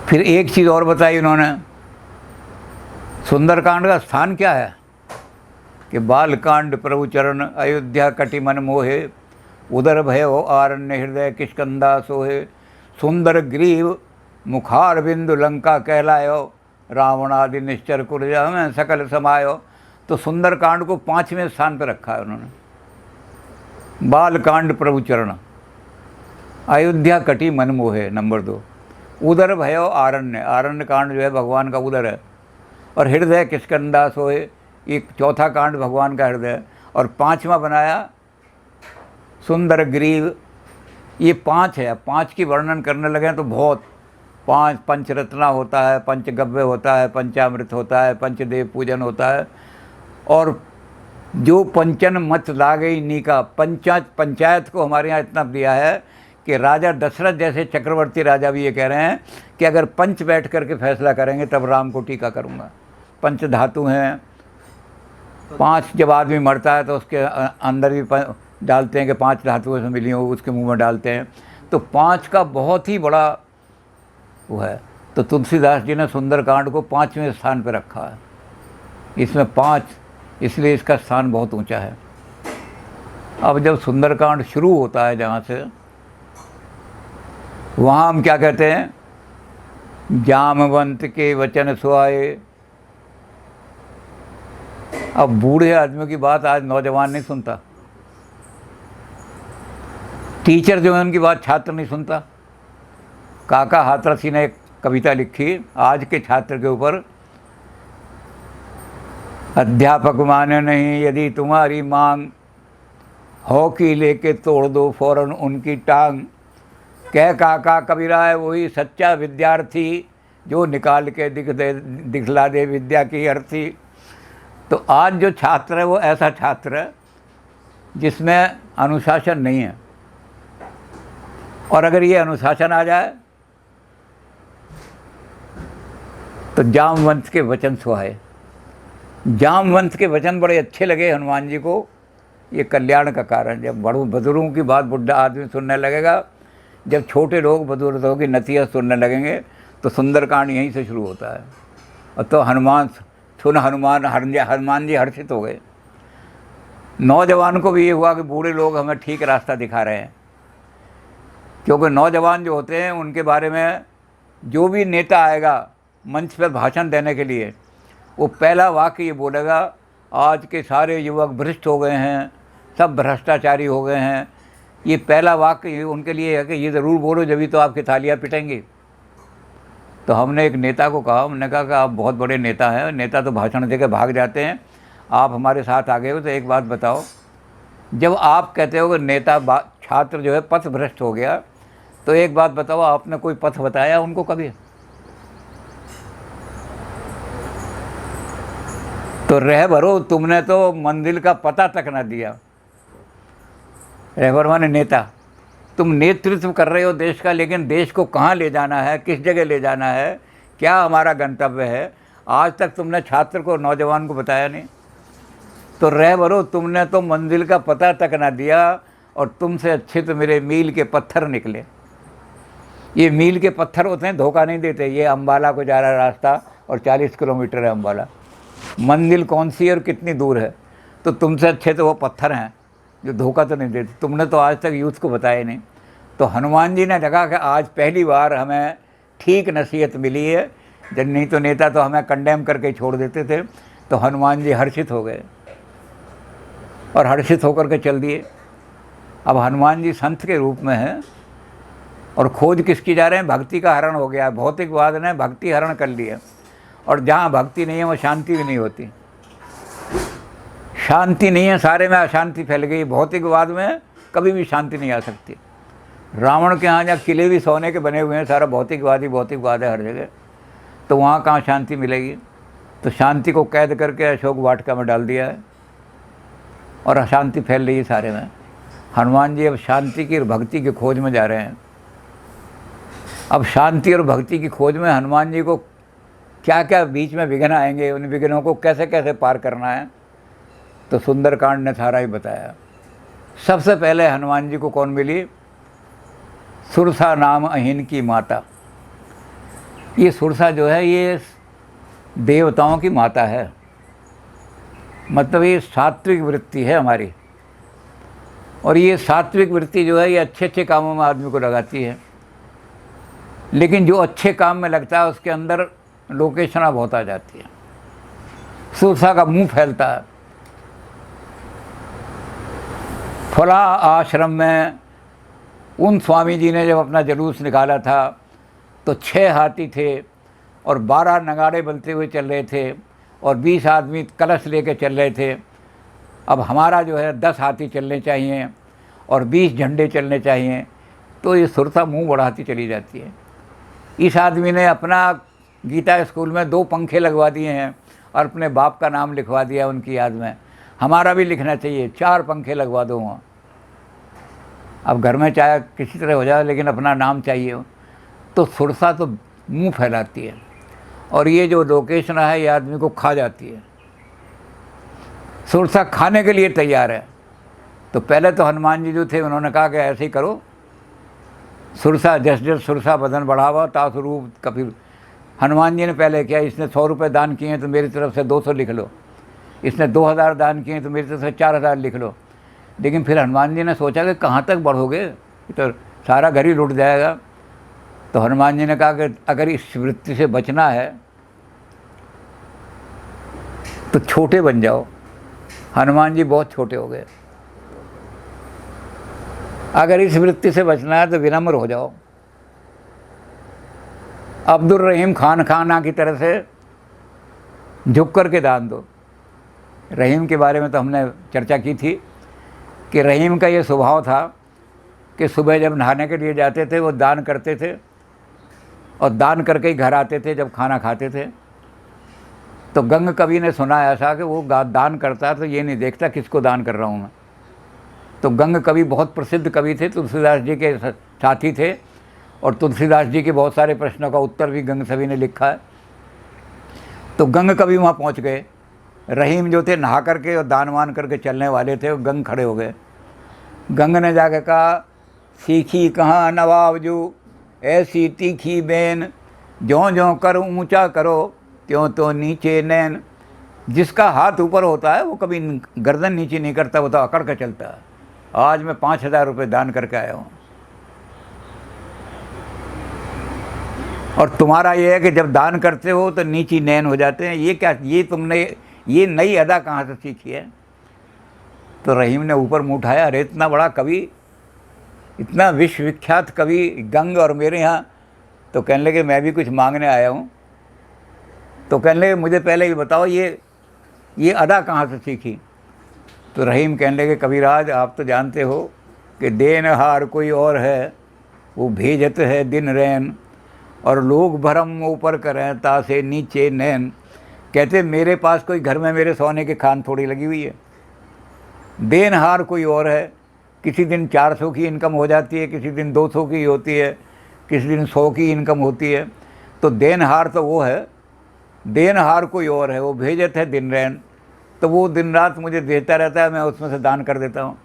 फिर एक चीज़ और बताई उन्होंने, सुंदरकांड का स्थान क्या है कि बालकांड प्रभु चरण, अयोध्या कटि मन मोहे, उदर भयो आरण्य हृदय किष्कंदा सोहे, सुंदर ग्रीव मुखार बिंदु लंका कहलायो, रावण आदि निश्चर कुरजा में सकल समायो। तो सुंदरकांड को 5वें स्थान पर रखा है उन्होंने। बालकांड प्रभु चरण, अयोध्या कटि मन मोहे नंबर 2, उदर भयो आरण्य, आरण्य कांड जो है भगवान का उदर है, और हृदय किष्कंदा सोहे, एक चौथा कांड भगवान का हृदय, और 5वां बनाया सुंदर ग्रीव। ये 5 है। 5 की वर्णन करने लगे तो बहुत, 5 पंचरत्ना होता है, पंचगव्य होता है, पंचामृत होता है, पंचदेव पूजन होता है, और जो पंचन मत लागई नीका, पंचायत को हमारे यहाँ इतना दिया है कि राजा दशरथ जैसे चक्रवर्ती राजा भी ये कह रहे हैं कि अगर पंच बैठ करके फैसला करेंगे तब राम को टीका करूँगा। पंच धातु हैं, 5 जब आदमी मरता है तो उसके अंदर भी डालते हैं कि 5 धातुओं से मिली हो, उसके मुंह में डालते हैं। तो 5 का बहुत ही बड़ा वो है। तो तुलसीदास जी ने सुंदरकांड को 5वें स्थान पर रखा है। इसमें 5, इसलिए इसका स्थान बहुत ऊंचा है। अब जब सुंदरकांड शुरू होता है जहाँ से, वहाँ हम क्या कहते हैं, जामवंत के वचन सुहाए। अब बूढ़े आदमियों की बात आज नौजवान नहीं सुनता, टीचर जो है उनकी बात छात्र नहीं सुनता। काका हाथरसी ने एक कविता लिखी आज के छात्र के ऊपर, अध्यापक माने नहीं यदि तुम्हारी मांग, हॉकी लेके तोड़ दो फौरन उनकी टांग। कह काका कबीरा है वही सच्चा विद्यार्थी, जो निकाल के दिखला दे विद्या की अर्थी। तो आज जो छात्र है वो ऐसा छात्र है जिसमें अनुशासन नहीं है, और अगर ये अनुशासन आ जाए तो जामवंत के वचन सुहाए। जामवंत के वचन बड़े अच्छे लगे हनुमान जी को, ये कल्याण का कारण। जब बड़ों बुजुर्गों की बात बुढ़ा आदमी सुनने लगेगा, जब छोटे लोग बुजुर्गों की नसीहत सुनने लगेंगे, तो सुंदरकांड यहीं से शुरू होता है। और तो हनुमान जी हर्षित हो गए। नौजवान को भी ये हुआ कि बूढ़े लोग हमें ठीक रास्ता दिखा रहे हैं, क्योंकि नौजवान जो होते हैं उनके बारे में जो भी नेता आएगा मंच पर भाषण देने के लिए, वो पहला वाक्य ये बोलेगा, आज के सारे युवक भ्रष्ट हो गए हैं, सब भ्रष्टाचारी हो गए हैं। ये पहला वाक्य उनके लिए है कि ये ज़रूर बोलो, जभी तो आपकी थालियाँ पिटेंगी। तो हमने एक नेता को कहा, हमने कहा कि आप बहुत बड़े नेता हैं, नेता तो भाषण देकर भाग जाते हैं, आप हमारे साथ आ गए हो तो एक बात बताओ, जब आप कहते हो कि नेता छात्र जो है पथ भ्रष्ट हो गया, तो एक बात बताओ, आपने कोई पथ बताया उनको कभी? तो रहबरो तुमने तो मंदिर का पता तक ना दिया। रहबर माने नेता, तुम नेतृत्व कर रहे हो देश का, लेकिन देश को कहाँ ले जाना है, किस जगह ले जाना है, क्या हमारा गंतव्य है, आज तक तुमने छात्र को, नौजवान को बताया नहीं। तो रहबरो तुमने तो मंजिल का पता तक ना दिया, और तुमसे अच्छे तो मेरे मील के पत्थर निकले। ये मील के पत्थर होते हैं, धोखा नहीं देते। ये अम्बाला को जा रहा रास्ता और 40 किलोमीटर है अम्बाला, मंजिल कौन सी है और कितनी दूर है, तो तुमसे अच्छे तो वो पत्थर हैं जो धोखा तो नहीं देते। तुमने तो आज तक यूथ को बताया नहीं। तो हनुमान जी ने लगा कि आज पहली बार हमें ठीक नसीहत मिली है, जब नहीं तो नेता तो हमें कंडेम करके छोड़ देते थे। तो हनुमान जी हर्षित हो गए और हर्षित होकर के चल दिए। अब हनुमान जी संत के रूप में हैं, और खोज किसकी जा रहे हैं, भक्ति का हरण हो गया। भौतिकवाद ने भक्ति हरण कर लिया, और जहाँ भक्ति नहीं है वहाँ शांति भी नहीं होती। शांति नहीं है, सारे में अशांति फैल गई। भौतिकवाद में कभी भी शांति नहीं आ सकती। रावण के यहाँ जहाँ किले भी सोने के बने हुए हैं, सारा भौतिकवाद है हर जगह, तो वहाँ कहाँ शांति मिलेगी। तो शांति को कैद करके अशोक वाटिका में डाल दिया है, और अशांति फैल रही है सारे में। हनुमान जी अब शांति की और भक्ति की खोज में जा रहे हैं। अब शांति और भक्ति की खोज में हनुमान जी को क्या क्या बीच में विघ्न आएंगे, उन विघ्नों को कैसे कैसे पार करना है, तो सुंदरकांड ने सारा ही बताया। सबसे पहले हनुमान जी को कौन मिली? सुरसा नाम अहिन की माता। ये सुरसा जो है ये देवताओं की माता है, मतलब ये सात्विक वृत्ति है हमारी। और ये सात्विक वृत्ति जो है ये अच्छे अच्छे कामों में आदमी को लगाती है, लेकिन जो अच्छे काम में लगता है उसके अंदर लोकेशना बहुत आ जाती है, सुरसा का मुंह फैलता है। फला आश्रम में उन स्वामी जी ने जब अपना जुलूस निकाला था तो 6 हाथी थे और 12 नगाड़े बजते हुए चल रहे थे और 20 आदमी कलश लेके चल रहे थे। अब हमारा जो है 10 हाथी चलने चाहिए और 20 झंडे चलने चाहिए, तो ये सुरसा मुंह बढ़ाती चली जाती है। इस आदमी ने अपना गीता स्कूल में 2 पंखे लगवा दिए हैं और अपने बाप का नाम लिखवा दिया उनकी याद में। हमारा भी लिखना चाहिए, 4 पंखे लगवा दो वहाँ। अब घर में चाहे किसी तरह हो जाए लेकिन अपना नाम चाहिए। तो सुरसा तो मुंह फैलाती है और ये जो लोकेशन है ये आदमी को खा जाती है। सुरसा खाने के लिए तैयार है। तो पहले तो हनुमान जी जो थे उन्होंने कहा कि ऐसे ही करो, सुरसा जस जस सुरसा बदन बढ़ावा तासु रूप कपिल। हनुमान जी ने पहले किया, इसने 100 रुपये दान किए तो मेरी तरफ से 200 लिख लो, इसने 2000 दान किए तो मेरी तरफ से 4000 लिख लो। लेकिन फिर हनुमान जी ने सोचा कि कहाँ तक बढ़ोगे, तो सारा घर ही लुट जाएगा। तो हनुमान जी ने कहा कि अगर इस वृत्ति से बचना है तो छोटे बन जाओ। हनुमान जी बहुत छोटे हो गए। अगर इस वृत्ति से बचना है तो विनम्र हो जाओ, अब्दुल रहीम खान खाना की तरह से झुक कर के दान दो। रहीम के बारे में तो हमने चर्चा की थी कि रहीम का ये स्वभाव था कि सुबह जब नहाने के लिए जाते थे वो दान करते थे और दान करके ही घर आते थे जब खाना खाते थे। तो गंग कवि ने सुना ऐसा कि वो दान करता है तो ये नहीं देखता किसको दान कर रहा हूँ मैं। तो गंग कवि बहुत प्रसिद्ध कवि थे, तुलसीदास जी के साथी थे और तुलसीदास जी के बहुत सारे प्रश्नों का उत्तर भी गंग कवि ने लिखा है। तो गंग कवि वहाँ पहुँच गए। रहीम जो थे नहा करके और दान वान करके चलने वाले थे, वो गंग खड़े हो गए। गंग ने जाके कहा, सीखी कहाँ नवाबजू ऐसी तीखी बेन, ज्यों ज्यों कर ऊंचा करो त्यों तो नीचे नैन। जिसका हाथ ऊपर होता है वो कभी गर्दन नीचे नहीं करता, वो तो अकड़ के चलता है। आज मैं 5000 रुपये दान करके आया हूँ और तुम्हारा ये है कि जब दान करते हो तो नीची नैन हो जाते हैं। ये क्या, ये तुमने ये नई अदा कहाँ से सीखी है? तो रहीम ने ऊपर मुँह उठाया, अरे इतना बड़ा कवि, इतना विश्वविख्यात कवि गंग और मेरे यहाँ। तो कहने लगे मैं भी कुछ मांगने आया हूँ। तो कहने लगे मुझे पहले ये बताओ ये अदा कहाँ से सीखी? तो रहीम कहने लगे कविराज आप तो जानते हो कि देनहार कोई और है, वो भेजत है दिन रैन, और लोग भरम ऊपर करें तासे नीचे नैन। कहते मेरे पास कोई घर में मेरे सोने की खान थोड़ी लगी हुई है। देनहार कोई और है, किसी दिन 400 की इनकम हो जाती है, किसी दिन 200 की होती है, किसी दिन 100 की इनकम होती है। तो देनहार तो वो है, देनहार कोई और है, वो भेजत है दिन रैन। तो वो दिन रात मुझे देता रहता है, मैं उसमें से दान कर देता हूँ।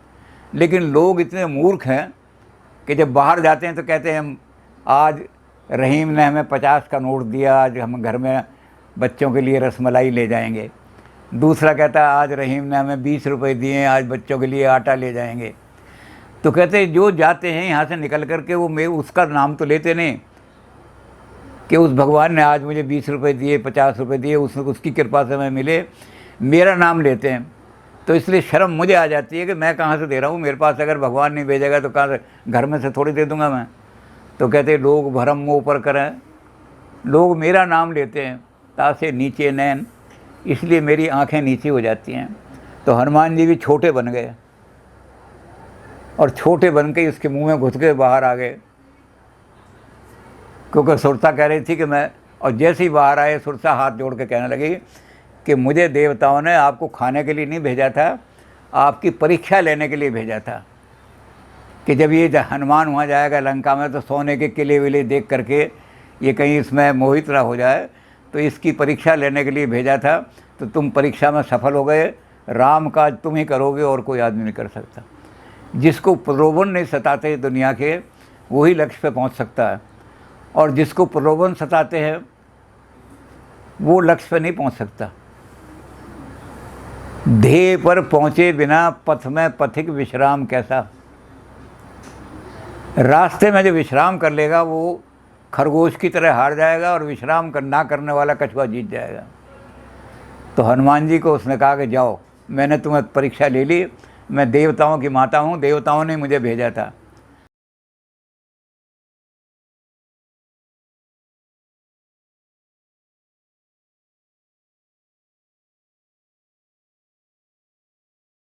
लेकिन लोग इतने मूर्ख हैं कि जब बाहर जाते हैं तो कहते हैं आज रहीम ने हमें 50 का नोट दिया, आज हम घर में बच्चों के लिए रसमलाई ले जाएंगे। दूसरा कहता है आज रहीम ने हमें 20 रुपये दिए, आज बच्चों के लिए आटा ले जाएंगे। तो कहते हैं जो जाते हैं यहाँ से निकल कर के वो मैं उसका नाम तो लेते नहीं कि उस भगवान ने आज मुझे 20 रुपये दिए, 50 रुपये दिए, उसकी कृपा से मैं मिले, मेरा नाम लेते हैं। तो इसलिए शर्म मुझे आ जाती है कि मैं कहाँ से दे रहा हूँ, मेरे पास अगर भगवान नहीं भेजेगा तो कहाँ से, घर में से थोड़ी दे दूँगा मैं। तो कहते लोग भरम मुँह ऊपर करें, लोग मेरा नाम लेते हैं तासे नीचे नैन, इसलिए मेरी आंखें नीचे हो जाती हैं। तो हनुमान जी भी छोटे बन गए और छोटे बन के इसके मुंह में घुस के बाहर आ गए, क्योंकि सुरसा कह रही थी कि मैं, और जैसे ही बाहर आए सुरसा हाथ जोड़ के कहने लगी कि मुझे देवताओं ने आपको खाने के लिए नहीं भेजा था, आपकी परीक्षा लेने के लिए भेजा था कि जब ये हनुमान वहाँ जाएगा लंका में तो सोने के किले विले देख करके ये कहीं इसमें मोहित ना हो जाए, तो इसकी परीक्षा लेने के लिए भेजा था। तो तुम परीक्षा में सफल हो गए, राम काज तुम ही करोगे और कोई आदमी नहीं कर सकता। जिसको प्रलोभन नहीं सताते दुनिया के वही लक्ष्य पे पहुंच सकता है। और जिसको प्रलोभन सताते हैं वो लक्ष्य पर नहीं पहुंच सकता। ध्येय पर पहुंचे बिना पथ में पथिक विश्राम कैसा। रास्ते में जो विश्राम कर लेगा वो खरगोश की तरह हार जाएगा और विश्राम ना करने वाला कछुआ जीत जाएगा। तो हनुमान जी को उसने कहा कि जाओ, मैंने तुम्हें परीक्षा ले ली, मैं देवताओं की माता हूँ, देवताओं ने मुझे भेजा था,